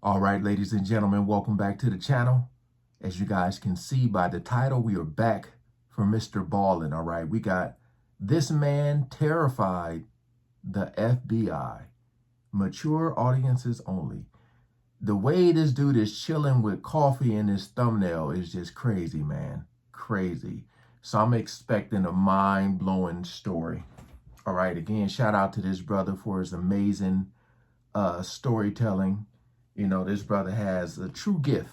All right, ladies and gentlemen, welcome back to the channel. As you guys can see by the title, we are back for Mrballen. All right, we got this man terrified the FBI. Mature audiences only. The way this dude is chilling with coffee in his thumbnail is just crazy, man. Crazy. So I'm expecting a mind-blowing story. All right, again, shout out to this brother for his amazing storytelling. You know, this brother has a true gift,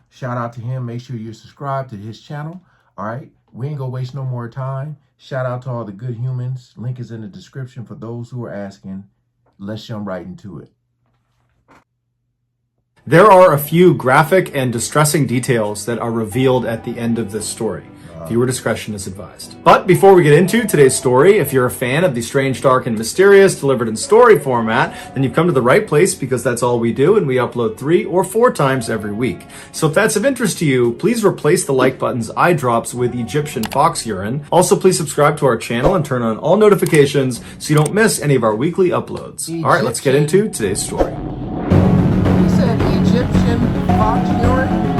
Shout out to him. Make sure you're subscribed to his channel. All right, we ain't gonna waste no more time. Shout out to all the good humans. Link is in the description for those who are asking. Let's jump right into it. There are a few graphic and distressing details that are revealed at the end of this story. Viewer discretion is advised. But before we get into today's story, if you're a fan of the strange, dark, and mysterious delivered in story format, then you've come to the right place because that's all we do, and we upload 3 or 4 times every week. So if that's of interest to you, please replace the like button's eye drops with Egyptian fox urine. Also, please subscribe to our channel and turn on all notifications so you don't miss any of our weekly uploads. All right, let's get into today's story. He said Egyptian fox urine?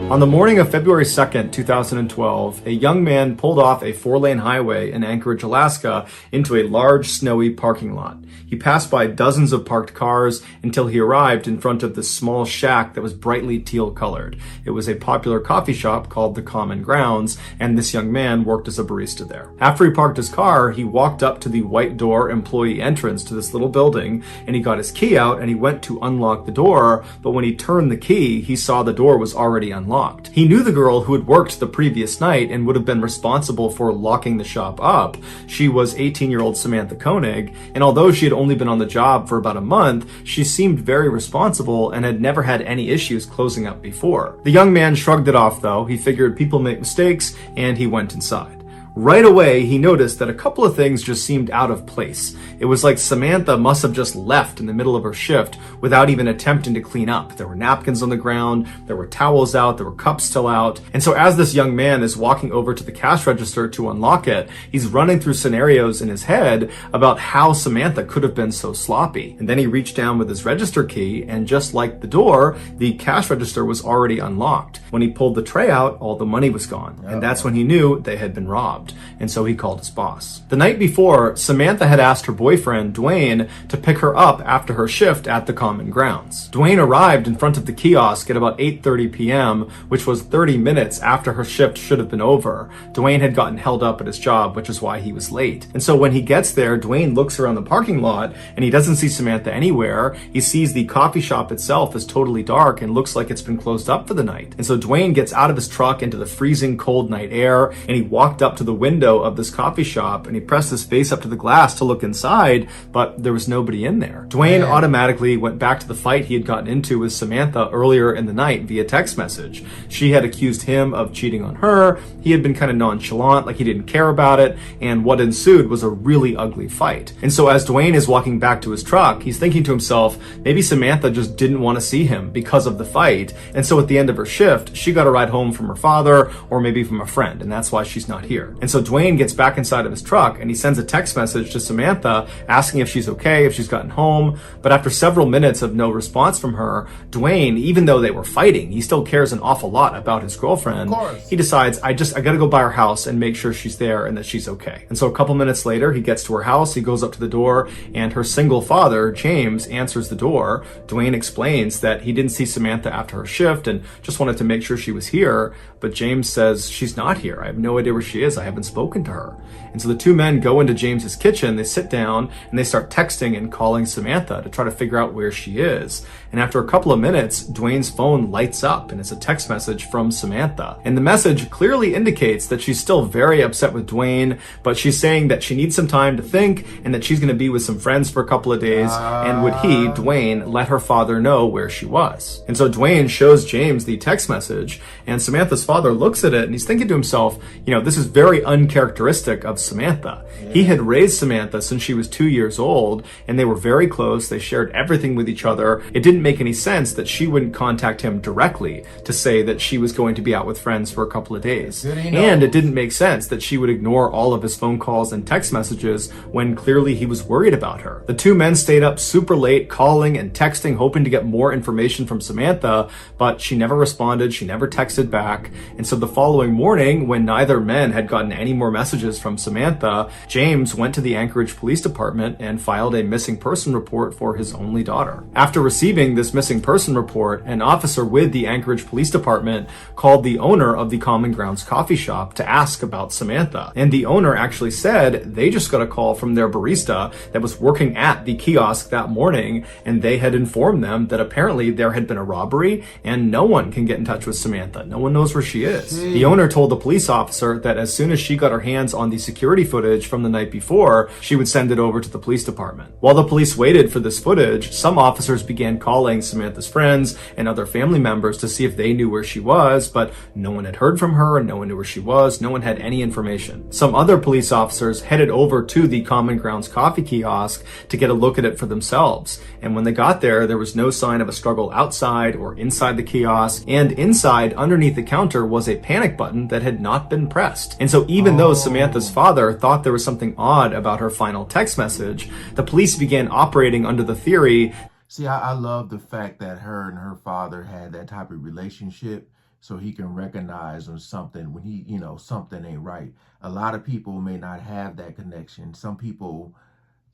On the morning of February 2nd, 2012, a young man pulled off a 4-lane highway in Anchorage, Alaska, into a large, snowy parking lot. He passed by dozens of parked cars until he arrived in front of this small shack that was brightly teal-colored. It was a popular coffee shop called the Common Grounds, and this young man worked as a barista there. After he parked his car, he walked up to the white door employee entrance to this little building, and he got his key out and he went to unlock the door, but when he turned the key, he saw the door was already unlocked. He knew the girl who had worked the previous night and would have been responsible for locking the shop up. She was 18-year-old Samantha Koenig, and although she had only been on the job for about a month, she seemed very responsible and had never had any issues closing up before. The young man shrugged it off though. He figured people make mistakes, and he went inside. Right away, he noticed that a couple of things just seemed out of place. It was like Samantha must have just left in the middle of her shift without even attempting to clean up. There were napkins on the ground, there were towels out, there were cups still out. And so as this young man is walking over to the cash register to unlock it, he's running through scenarios in his head about how Samantha could have been so sloppy. And then he reached down with his register key, and just like the door, the cash register was already unlocked. When he pulled the tray out, all the money was gone. And that's when he knew they had been robbed. And so he called his boss. The night before, Samantha had asked her boyfriend, Dwayne, to pick her up after her shift at the Common Grounds. Dwayne arrived in front of the kiosk at about 8:30 p.m., which was 30 minutes after her shift should have been over. Dwayne had gotten held up at his job, which is why he was late. And so when he gets there, Dwayne looks around the parking lot and he doesn't see Samantha anywhere. He sees the coffee shop itself is totally dark and looks like it's been closed up for the night. And so Dwayne gets out of his truck into the freezing cold night air, and he walked up to the window of this coffee shop and he pressed his face up to the glass to look inside, but there was nobody in there. Dwayne automatically went back to the fight he had gotten into with Samantha earlier in the night via text message. She had accused him of cheating on her. He had been kind of nonchalant, like he didn't care about it, and what ensued was a really ugly fight. And so as Dwayne is walking back to his truck, he's thinking to himself, maybe Samantha just didn't want to see him because of the fight, and so at the end of her shift, she got a ride home from her father or maybe from a friend, and that's why she's not here. And so Dwayne gets back inside of his truck and he sends a text message to Samantha asking if she's okay, if she's gotten home. But after several minutes of no response from her, Dwayne, even though they were fighting, he still cares an awful lot about his girlfriend. He decides, I gotta go by her house and make sure she's there and that she's okay. And so a couple minutes later, he gets to her house, he goes up to the door, and her single father, James, answers the door. Dwayne explains that he didn't see Samantha after her shift and just wanted to make sure she was here. But James says, she's not here. I have no idea where she is. I haven't spoken to her. And so the two men go into James's kitchen, they sit down, and they start texting and calling Samantha to try to figure out where she is. And after a couple of minutes, Dwayne's phone lights up, and it's a text message from Samantha. And the message clearly indicates that she's still very upset with Dwayne, but she's saying that she needs some time to think and that she's going to be with some friends for a couple of days, and would he, Dwayne, let her father know where she was. And so Dwayne shows James the text message, and Samantha's father looks at it, and he's thinking to himself, you know, this is very uncharacteristic of Samantha. He had raised Samantha since she was 2 years old, and they were very close. They shared everything with each other. It didn't make any sense that she wouldn't contact him directly to say that she was going to be out with friends for a couple of days. And it didn't make sense that she would ignore all of his phone calls and text messages when clearly he was worried about her. The two men stayed up super late, calling and texting, hoping to get more information from Samantha, but she never responded, she never texted back. And so the following morning, when neither man had gotten any more messages from Samantha, James went to the Anchorage Police Department and filed a missing person report for his only daughter. After receiving this missing person report, an officer with the Anchorage Police Department called the owner of the Common Grounds coffee shop to ask about Samantha. And the owner actually said they just got a call from their barista that was working at the kiosk that morning, and they had informed them that apparently there had been a robbery and no one can get in touch with Samantha. No one knows where she is. The owner told the police officer that as soon as she got her hands on the security footage from the night before, she would send it over to the police department. While the police waited for this footage, some officers began calling Samantha's friends and other family members to see if they knew where she was, but no one had heard from her and no one knew where she was. No one had any information. Some other police officers headed over to the Common Grounds coffee kiosk to get a look at it for themselves. And when they got there was no sign of a struggle outside or inside the kiosk, and inside, underneath the counter, was a panic button that had not been pressed. And so even though Samantha's father thought there was something odd about her final text message, the police began operating under the theory. See, I love the fact that her and her father had that type of relationship, so he can recognize when something, when he, something ain't right. A lot of people may not have that connection. Some people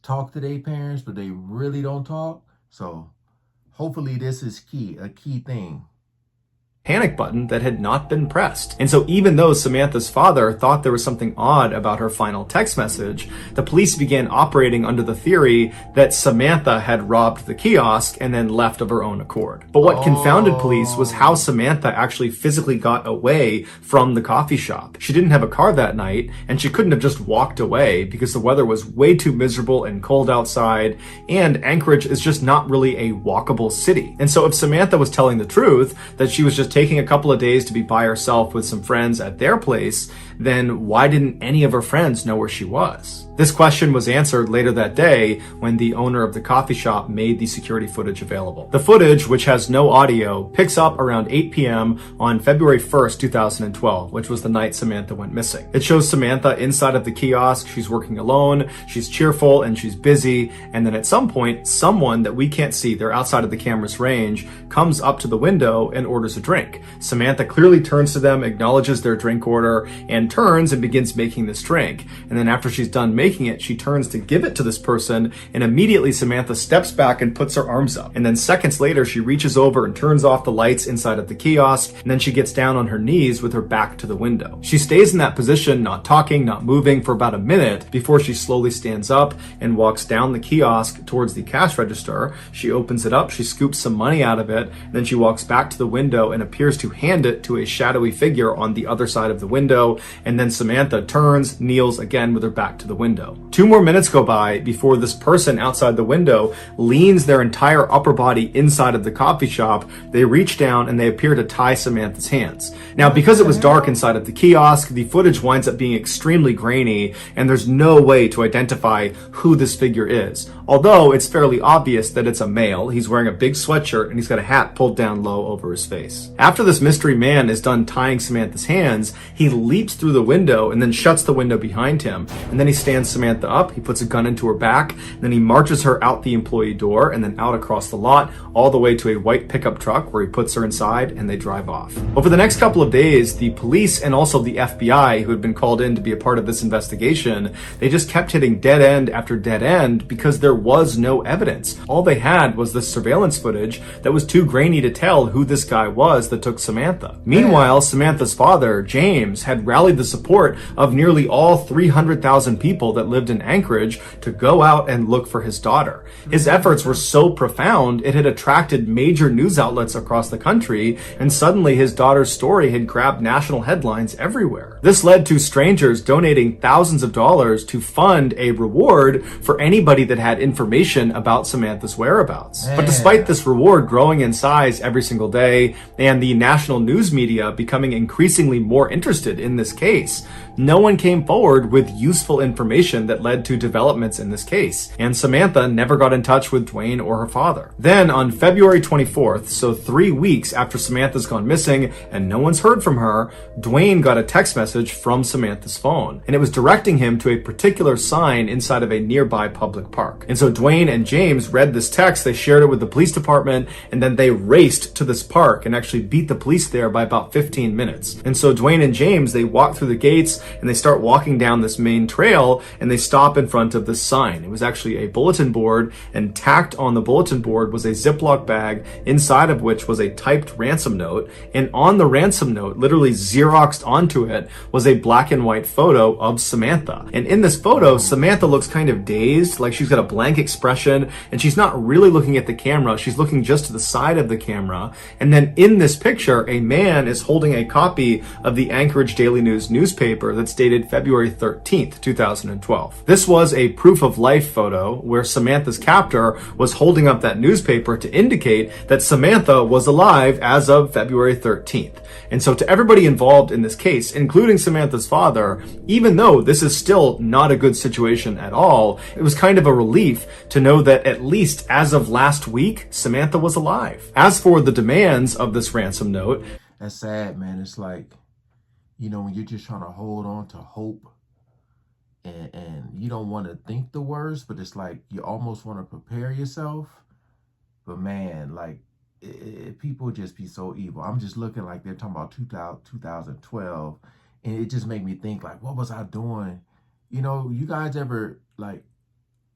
talk to their parents, but they really don't talk. So hopefully this is a key thing. Panic button that had not been pressed. And so even though Samantha's father thought there was something odd about her final text message, the police began operating under the theory that Samantha had robbed the kiosk and then left of her own accord. But what confounded police was how Samantha actually physically got away from the coffee shop. She didn't have a car that night, and she couldn't have just walked away because the weather was way too miserable and cold outside, and Anchorage is just not really a walkable city. And so if Samantha was telling the truth, that she was just taking a couple of days to be by herself with some friends at their place, then why didn't any of her friends know where she was? This question was answered later that day when the owner of the coffee shop made the security footage available. The footage, which has no audio, picks up around 8 p.m. on February 1st, 2012, which was the night Samantha went missing. It shows Samantha inside of the kiosk. She's working alone, she's cheerful, and she's busy. And then at some point, someone that we can't see, they're outside of the camera's range, comes up to the window and orders a drink. Samantha clearly turns to them, acknowledges their drink order, and turns and begins making this drink. And then after she's done making it, she turns to give it to this person, and immediately Samantha steps back and puts her arms up. And then seconds later, she reaches over and turns off the lights inside of the kiosk, and then she gets down on her knees with her back to the window. She stays in that position, not talking, not moving, for about a minute before she slowly stands up and walks down the kiosk towards the cash register. She opens it up, she scoops some money out of it, and then she walks back to the window and appears to hand it to a shadowy figure on the other side of the window, and then Samantha turns, kneels again with her back to the window. 2 more minutes go by before this person outside the window leans their entire upper body inside of the coffee shop. They reach down and they appear to tie Samantha's hands. Now, because it was dark inside of the kiosk, the footage winds up being extremely grainy, and there's no way to identify who this figure is. Although it's fairly obvious that it's a male. He's wearing a big sweatshirt and he's got a hat pulled down low over his face. After this mystery man is done tying Samantha's hands, he leaps through the window and then shuts the window behind him. And then he stands Samantha up, he puts a gun into her back, and then he marches her out the employee door and then out across the lot, all the way to a white pickup truck where he puts her inside and they drive off. Over the next couple of days, the police and also the FBI, who had been called in to be a part of this investigation, they just kept hitting dead end after dead end because there was no evidence. All they had was this surveillance footage that was too grainy to tell who this guy was that took Samantha. Meanwhile, Samantha's father, James, had rallied the support of nearly all 300,000 people that lived in Anchorage to go out and look for his daughter. His efforts were so profound, it had attracted major news outlets across the country, and suddenly his daughter's story had grabbed national headlines everywhere. This led to strangers donating thousands of dollars to fund a reward for anybody that had information about Samantha's whereabouts. But despite this reward growing in size every single day, and the national news media becoming increasingly more interested in this case, no one came forward with useful information that led to developments in this case, and Samantha never got in touch with Dwayne or her father. Then on February 24th, so 3 weeks after Samantha's gone missing and no one's heard from her, Dwayne got a text message from Samantha's phone, and it was directing him to a particular sign inside of a nearby public park. And so Dwayne and James read this text, they shared it with the police department, and then they raced to this park and actually beat the police there by about 15 minutes. And so Dwayne and James, they walk through the gates and they start walking down this main trail, and they stop in front of this sign. It was actually a bulletin board, and tacked on the bulletin board was a Ziploc bag, inside of which was a typed ransom note, and on the ransom note, literally Xeroxed onto it, was a black and white photo of Samantha. And in this photo, Samantha looks kind of dazed, like she's got a blank expression, and she's not really looking at the camera, she's looking just to the side of the camera. And then in this picture, a man is holding a copy of the Anchorage Daily News newspaper that's dated February 13th, 2012. This was a proof of life photo where Samantha's captor was holding up that newspaper to indicate that Samantha was alive as of February 13th. And so to everybody involved in this case, including Samantha's father, even though this is still not a good situation at all, it was kind of a relief to know that at least as of last week, Samantha was alive. As for the demands of this ransom note, That's sad, man. It's like, you know, when you're just trying to hold on to hope and you don't want to think the worst, but it's like you almost want to prepare yourself. But man, like people just be so evil. I'm just looking like they're talking about 2012, and it just made me think like, what was I doing? You know, you guys ever like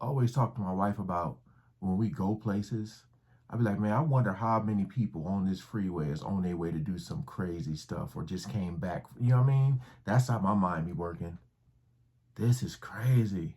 always talk to my wife about when we go places? I'd be like, man, I wonder how many people on this freeway is on their way to do some crazy stuff or just came back. You know what I mean? That's how my mind be working. This is crazy.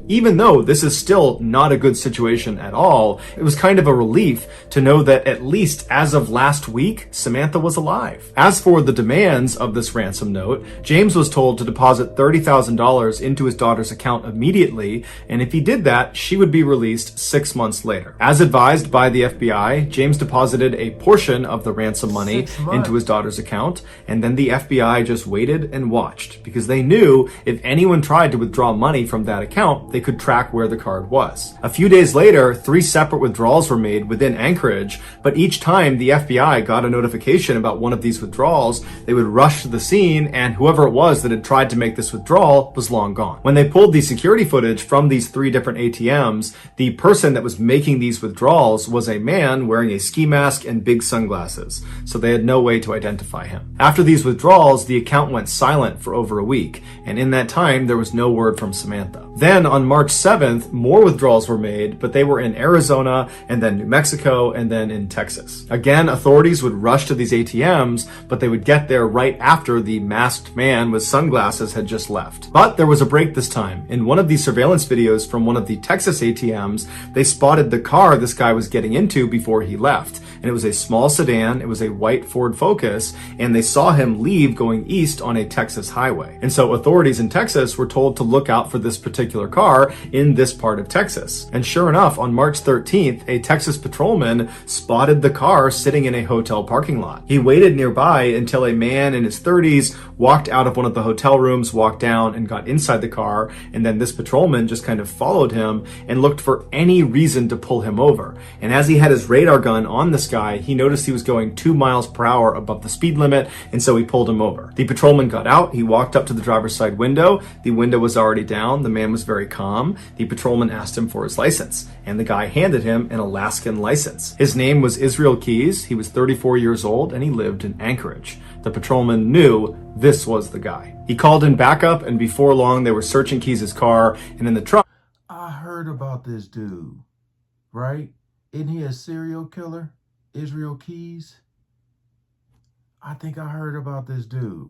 even though this is still not a good situation at all, it was kind of a relief to know that at least as of last week, Samantha was alive. As for the demands of this ransom note, James was told to deposit $30,000 into his daughter's account immediately, and if he did that, she would be released 6 months later. As advised by the FBI, James deposited a portion of the ransom money into his daughter's account, and then the FBI just waited and watched, because they knew if anyone tried to withdraw money from that account, they could track where the card was. A few days later, 3 separate withdrawals were made within Anchorage, but each time the FBI got a notification about one of these withdrawals, they would rush to the scene, and whoever it was that had tried to make this withdrawal was long gone. When they pulled the security footage from these 3 different ATMs, the person that was making these withdrawals was a man wearing a ski mask and big sunglasses, so they had no way to identify him. After these withdrawals, the account went silent for over a week, and in that time, there was no word from Samantha. Then on March 7th, more withdrawals were made, but they were in Arizona, and then New Mexico, and then in Texas. Again, authorities would rush to these ATMs, but they would get there right after the masked man with sunglasses had just left. But there was a break this time. In one of these surveillance videos from one of the Texas ATMs, they spotted the car this guy was getting into before he left. And it was a small sedan, it was a white Ford Focus, and they saw him leave going east on a Texas highway. And so authorities in Texas were told to look out for this particular car in this part of Texas. And sure enough, on March 13th, a Texas patrolman spotted the car sitting in a hotel parking lot. He waited nearby until a man in his 30s walked out of one of the hotel rooms, walked down and got inside the car, and then this patrolman just kind of followed him and looked for any reason to pull him over. And as he had his radar gun on this guy, he noticed he was going 2 miles per hour above the speed limit, and so he pulled him over. The patrolman got out, he walked up to the driver's side window, the window was already down, the man was very calm. The patrolman asked him for his license, and the guy handed him an Alaskan license. His name was Israel Keys, he was 34 years old, and he lived in Anchorage. The patrolman knew this was the guy. He called in backup, and before long they were searching Keys' car, and in the truck... I heard about this dude, right? Isn't he a serial killer? Israel Keys? I think I heard about this dude.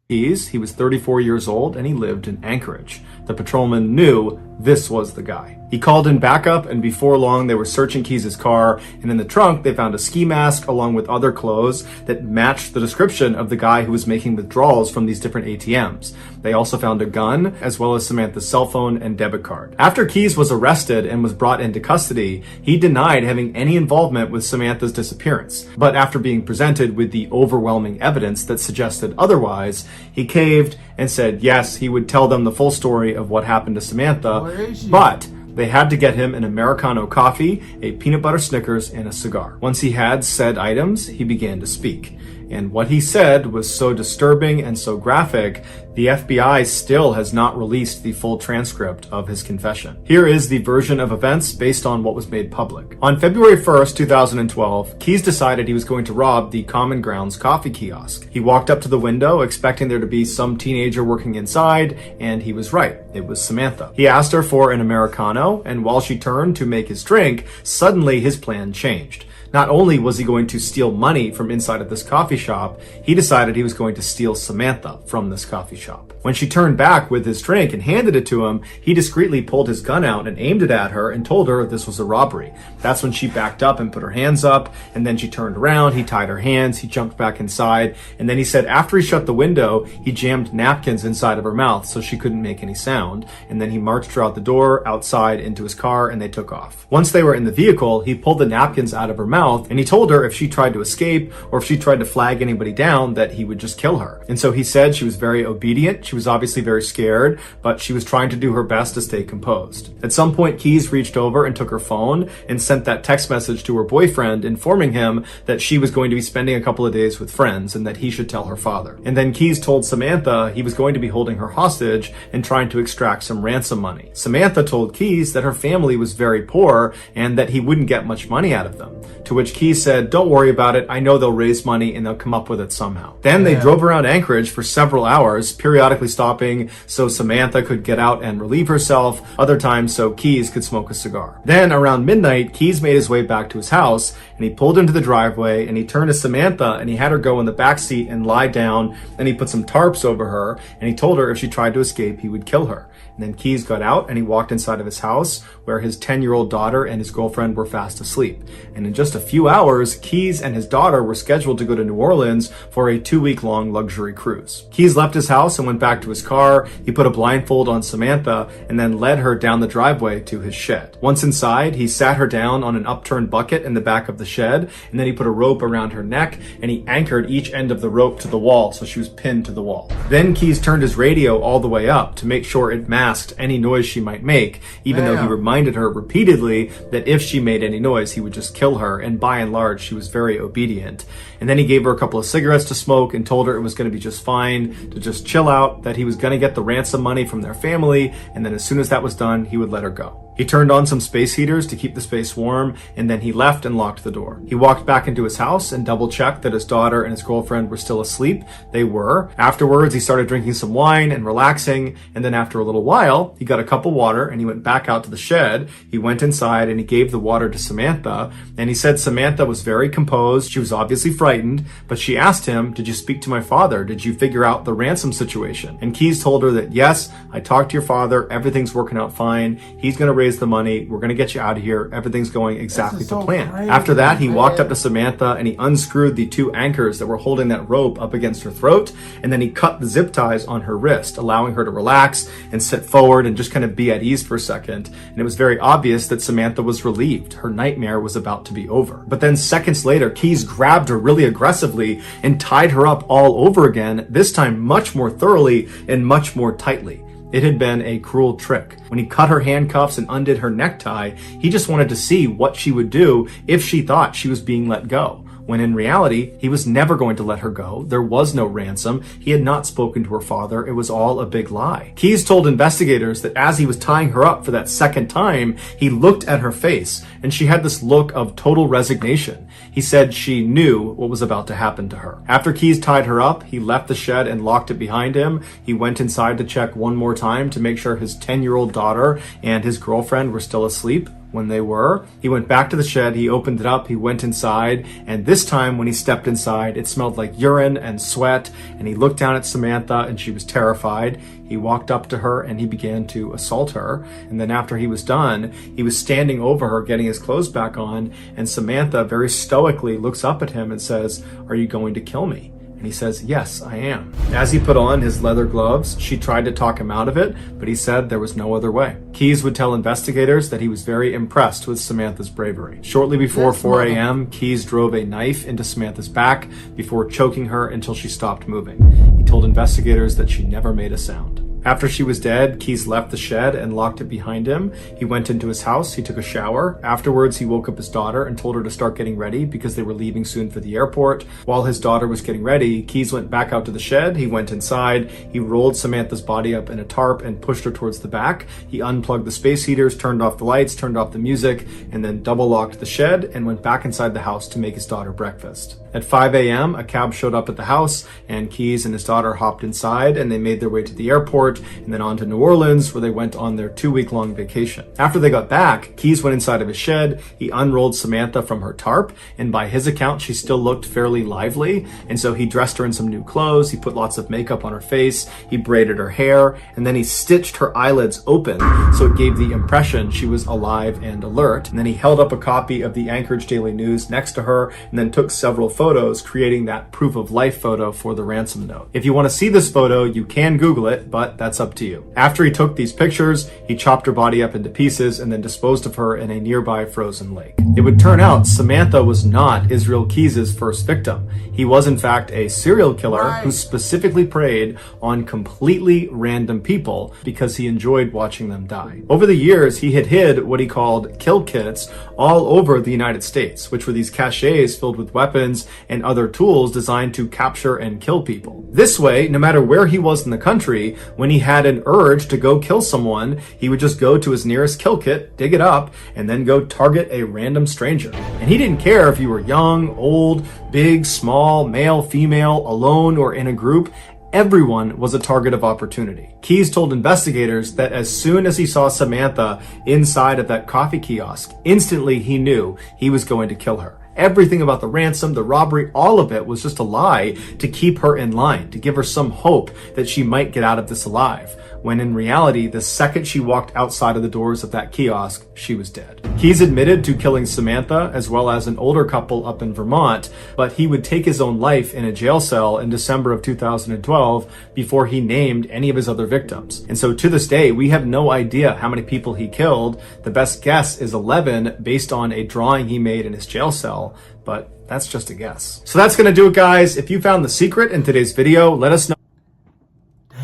He was 34 years old, and he lived in Anchorage. The patrolman knew this was the guy. He called in backup, and before long they were searching Keys' car, and in the trunk they found a ski mask along with other clothes that matched the description of the guy who was making withdrawals from these different ATMs. They also found a gun, as well as Samantha's cell phone and debit card. After Keys was arrested and was brought into custody, he denied having any involvement with Samantha's disappearance. But after being presented with the overwhelming evidence that suggested otherwise, he caved and said yes, he would tell them the full story of what happened to Samantha, but they had to get him an Americano coffee, a peanut butter Snickers, and a cigar. Once he had said items, he began to speak. And what he said was so disturbing and so graphic, the FBI still has not released the full transcript of his confession. Here is the version of events based on what was made public. On February 1st, 2012, Keys decided he was going to rob the Common Grounds coffee kiosk. He walked up to the window expecting there to be some teenager working inside, and he was right. It was Samantha. He asked her for an Americano, and while she turned to make his drink, suddenly his plan changed. Not only was he going to steal money from inside of this coffee shop, he decided he was going to steal Samantha from this coffee shop. When she turned back with his drink and handed it to him, he discreetly pulled his gun out and aimed it at her and told her this was a robbery. That's when she backed up and put her hands up, and then she turned around, he tied her hands, he jumped back inside, and then he said after he shut the window, he jammed napkins inside of her mouth so she couldn't make any sound, and then he marched her out the door, outside, into his car, and they took off. Once they were in the vehicle, he pulled the napkins out of her mouth, and he told her if she tried to escape or if she tried to flag anybody down that he would just kill her. And so he said she was very obedient, she was obviously very scared, but she was trying to do her best to stay composed. At some point, Keys reached over and took her phone and sent that text message to her boyfriend informing him that she was going to be spending a couple of days with friends and that he should tell her father. And then Keys told Samantha he was going to be holding her hostage and trying to extract some ransom money. Samantha told Keys that her family was very poor and that he wouldn't get much money out of them, to which Keys said, "Don't worry about it, I know they'll raise money and they'll come up with it somehow." Then they drove around Anchorage for several hours, periodically stopping so Samantha could get out and relieve herself, other times so Keys could smoke a cigar. Then around midnight, Keys made his way back to his house and he pulled into the driveway and he turned to Samantha and he had her go in the back seat and lie down, and he put some tarps over her and he told her if she tried to escape, he would kill her. And then Keys got out and he walked inside of his house where his 10-year-old daughter and his girlfriend were fast asleep. And in just a few hours, Keys and his daughter were scheduled to go to New Orleans for a 2-week-long luxury cruise. Keys left his house and went back to his car. He put a blindfold on Samantha and then led her down the driveway to his shed. Once inside, he sat her down on an upturned bucket in the back of the shed, and then he put a rope around her neck and he anchored each end of the rope to the wall so she was pinned to the wall. Then Keys turned his radio all the way up to make sure it masked any noise she might make, even though he reminded her repeatedly that if she made any noise, he would just kill her, and by and large, she was very obedient. And then he gave her a couple of cigarettes to smoke and told her it was going to be just fine, to just chill out, that he was going to get the ransom money from their family, and then as soon as that was done, he would let her go. He turned on some space heaters to keep the space warm, and then he left and locked the door. He walked back into his house and double-checked that his daughter and his girlfriend were still asleep. They were. Afterwards, he started drinking some wine and relaxing, and then after a little while, he got a cup of water and he went back out to the shed. He went inside and he gave the water to Samantha, and he said Samantha was very composed. She was obviously frightened, but she asked him, "Did you speak to my father? Did you figure out the ransom situation?" And Keys told her that, "Yes, I talked to your father. Everything's working out fine. He's going to raise the money. We're going to get you out of here. Everything's going exactly to plan." After that, he walked up to Samantha and he unscrewed the 2 anchors that were holding that rope up against her throat, and then he cut the zip ties on her wrist, allowing her to relax and sit forward and just kind of be at ease for a second. And it was very obvious that Samantha was relieved. Her nightmare was about to be over. But then seconds later, Keys grabbed her really aggressively and tied her up all over again, this time much more thoroughly and much more tightly. It had been a cruel trick. When he cut her handcuffs and undid her necktie, he just wanted to see what she would do if she thought she was being let go, when in reality, he was never going to let her go. There was no ransom. He had not spoken to her father. It was all a big lie. Keys told investigators that as he was tying her up for that second time, he looked at her face, and she had this look of total resignation. He said she knew what was about to happen to her. After Keys tied her up, he left the shed and locked it behind him. He went inside to check one more time to make sure his 10-year-old daughter and his girlfriend were still asleep. When they were, he went back to the shed, he opened it up, he went inside, and this time when he stepped inside, it smelled like urine and sweat, and he looked down at Samantha and she was terrified. He walked up to her and he began to assault her, and then after he was done, he was standing over her, getting his clothes back on, and Samantha very stoically looks up at him and says, "Are you going to kill me?" And he says, "Yes, I am." As he put on his leather gloves, she tried to talk him out of it, but he said there was no other way. Keyes would tell investigators that he was very impressed with Samantha's bravery. Shortly before 4 a.m., Keyes drove a knife into Samantha's back before choking her until she stopped moving. He told investigators that she never made a sound. After she was dead, Keyes left the shed and locked it behind him. He went into his house, he took a shower. Afterwards, he woke up his daughter and told her to start getting ready because they were leaving soon for the airport. While his daughter was getting ready, Keyes went back out to the shed, he went inside, he rolled Samantha's body up in a tarp and pushed her towards the back. He unplugged the space heaters, turned off the lights, turned off the music, and then double locked the shed and went back inside the house to make his daughter breakfast. At 5 a.m., a cab showed up at the house, and Keyes and his daughter hopped inside, and they made their way to the airport, and then on to New Orleans, where they went on their 2-week-long vacation. After they got back, Keyes went inside of his shed, he unrolled Samantha from her tarp, and by his account, she still looked fairly lively, and so he dressed her in some new clothes, he put lots of makeup on her face, he braided her hair, and then he stitched her eyelids open, so it gave the impression she was alive and alert, and then he held up a copy of the Anchorage Daily News next to her, and then took several photos, creating that proof of life photo for the ransom note. If you want to see this photo, you can Google it, but that's up to you. After he took these pictures, he chopped her body up into pieces and then disposed of her in a nearby frozen lake. It would turn out Samantha was not Israel Keyes' first victim. He was in fact a serial killer who specifically preyed on completely random people because he enjoyed watching them die. Over the years, he had hid what he called kill kits all over the United States, which were these caches filled with weapons and other tools designed to capture and kill people. This way, no matter where he was in the country, when he had an urge to go kill someone, he would just go to his nearest kill kit, dig it up, and then go target a random stranger. And he didn't care if you were young, old, big, small, male, female, alone, or in a group. Everyone was a target of opportunity. Keyes told investigators that as soon as he saw Samantha inside of that coffee kiosk, instantly he knew he was going to kill her. Everything about the ransom, the robbery, all of it was just a lie to keep her in line, to give her some hope that she might get out of this alive. When in reality, the second she walked outside of the doors of that kiosk, she was dead. Keyes admitted to killing Samantha as well as an older couple up in Vermont, but he would take his own life in a jail cell in December of 2012 before he named any of his other victims. And so to this day, we have no idea how many people he killed. The best guess is 11 based on a drawing he made in his jail cell, but that's just a guess. So that's gonna do it, guys. If you found the secret in today's video, let us know.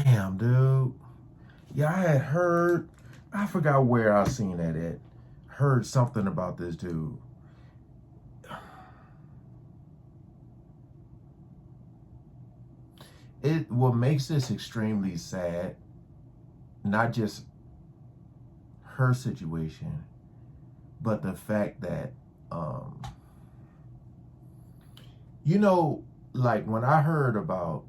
Damn, dude. Yeah, I had heard, I forgot where I seen that at. Heard something about this dude. What makes this extremely sad, not just her situation, but the fact that, you know, like when I heard about,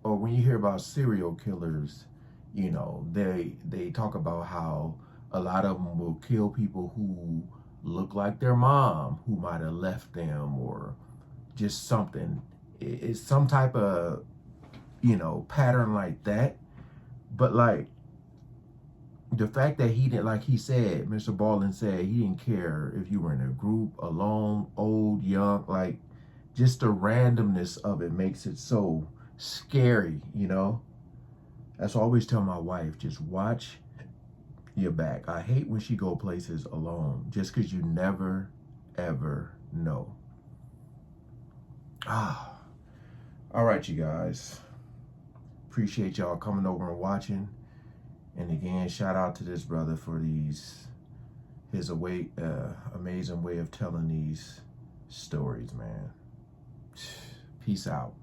or when you hear about serial killers, you know, they talk about how a lot of them will kill people who look like their mom, who might have left them, or just something. It's some type of, you know, pattern like that. But like the fact that he didn't, like he said, Mrballen said, he didn't care if you were in a group, alone, old, young, like just the randomness of it makes it so scary, you know? That's why I always tell my wife, just watch your back. I hate when she go places alone, just because you never, ever know. All right, you guys. Appreciate y'all coming over and watching. And again, shout out to this brother for his amazing way of telling these stories, man. Peace out.